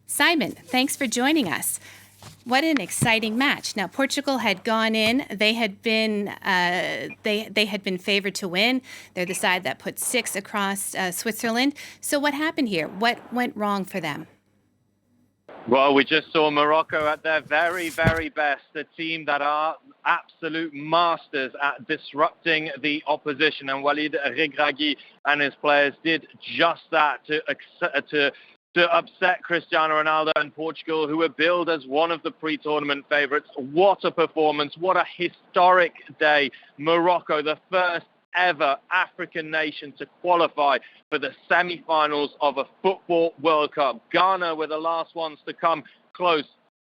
Simon, thanks for joining us. What an exciting match! Now, Portugal had gone in; they had been they had been favored to win. They're the side that put 6 across Switzerland. So, what happened here? What went wrong for them? Well, we just saw Morocco at their very, very best, a team that are absolute masters at disrupting the opposition. And Walid Regragui and his players did just that to upset Cristiano Ronaldo and Portugal, who were billed as one of the pre-tournament favourites. What a performance. What a historic day. Morocco, the first ever African nation to qualify for the semi-finals of a Football World Cup. Ghana were the last ones to come close,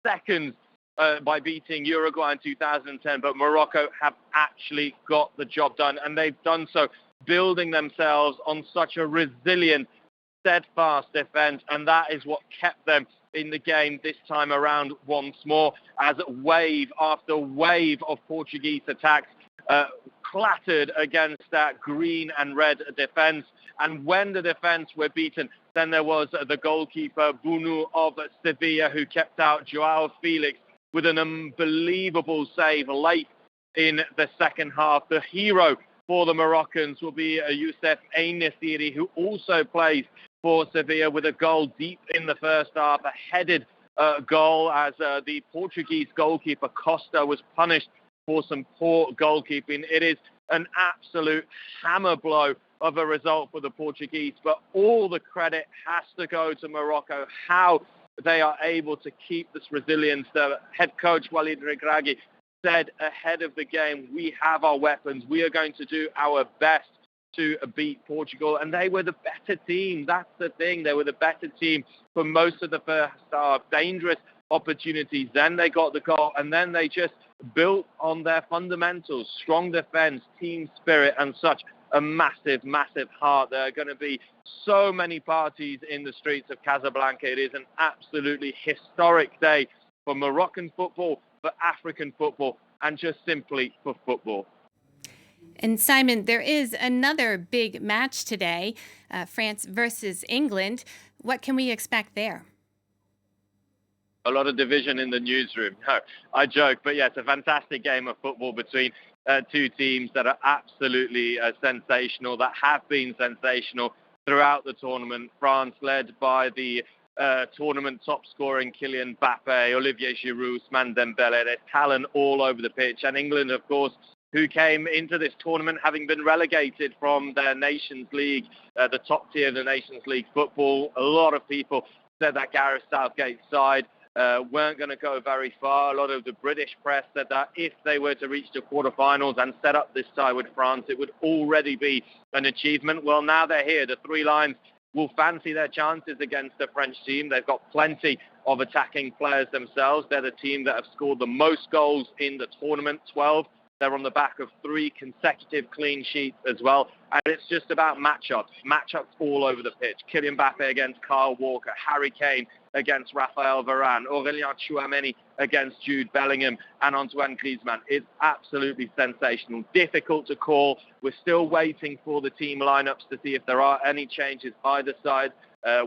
seconds by beating Uruguay in 2010, but Morocco have actually got the job done, and they've done so building themselves on such a resilient, steadfast defence, and that is what kept them in the game this time around once more, as wave after wave of Portuguese attacks clattered against that green and red defence. And when the defence were beaten, then there was the goalkeeper Bunu of Sevilla, who kept out Joao Felix with an unbelievable save late in the second half. The hero for the Moroccans will be Youssef En-Nesyri, who also plays for Sevilla, with a goal deep in the first half, a headed goal, as the Portuguese goalkeeper Costa was punished for some poor goalkeeping. It is an absolute hammer blow of a result for the Portuguese, but all the credit has to go to Morocco, how they are able to keep this resilience. The head coach Walid Regragui said ahead of the game, we have our weapons, we are going to do our best to beat Portugal, and they were the better team. That's the thing, they were the better team for most of the first half. Dangerous opportunities, then they got the goal, and then they just built on their fundamentals: strong defense, team spirit, and such a massive, massive heart. There are going to be so many parties in the streets of Casablanca. It is an absolutely historic day for Moroccan football, for African football, and just simply for football. And Simon, there is another big match today, France versus England. What can we expect there? A lot of division in the newsroom. No, I joke, but yeah, it's a fantastic game of football between two teams that are absolutely sensational, that have been sensational throughout the tournament. France led by the tournament top scoring Kylian Mbappe, Olivier Giroud, Ousmane Dembele. There's talent all over the pitch. And England, of course, who came into this tournament having been relegated from their Nations League, the top tier of the Nations League football. A lot of people said that Gareth Southgate's side weren't going to go very far. A lot of the British press said that if they were to reach the quarterfinals and set up this tie with France, it would already be an achievement. Well, now they're here. The Three Lions will fancy their chances against the French team. They've got plenty of attacking players themselves. They're the team that have scored the most goals in the tournament, 12. They're on the back of 3 consecutive clean sheets as well. And it's just about matchups all over the pitch. Kylian Mbappe against Kyle Walker, Harry Kane against Raphael Varane, Aurélien Tchouameni against Jude Bellingham, and Antoine Griezmann. It's absolutely sensational. Difficult to call. We're still waiting for the team lineups to see if there are any changes either side.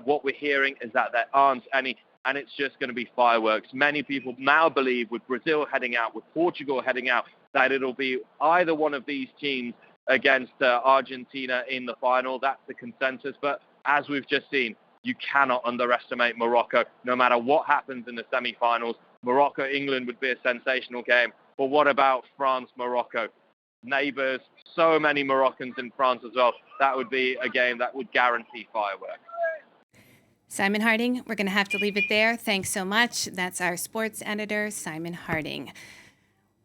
What we're hearing is that there aren't any, and it's just going to be fireworks. Many people now believe, with Brazil heading out, with Portugal heading out, that it'll be either one of these teams against Argentina in the final. That's the consensus. But as we've just seen, you cannot underestimate Morocco. No matter what happens in the semi-finals, Morocco-England would be a sensational game. But what about France-Morocco? Neighbours, so many Moroccans in France as well. That would be a game that would guarantee fireworks. Simon Harding, we're going to have to leave it there. Thanks so much. That's our sports editor, Simon Harding.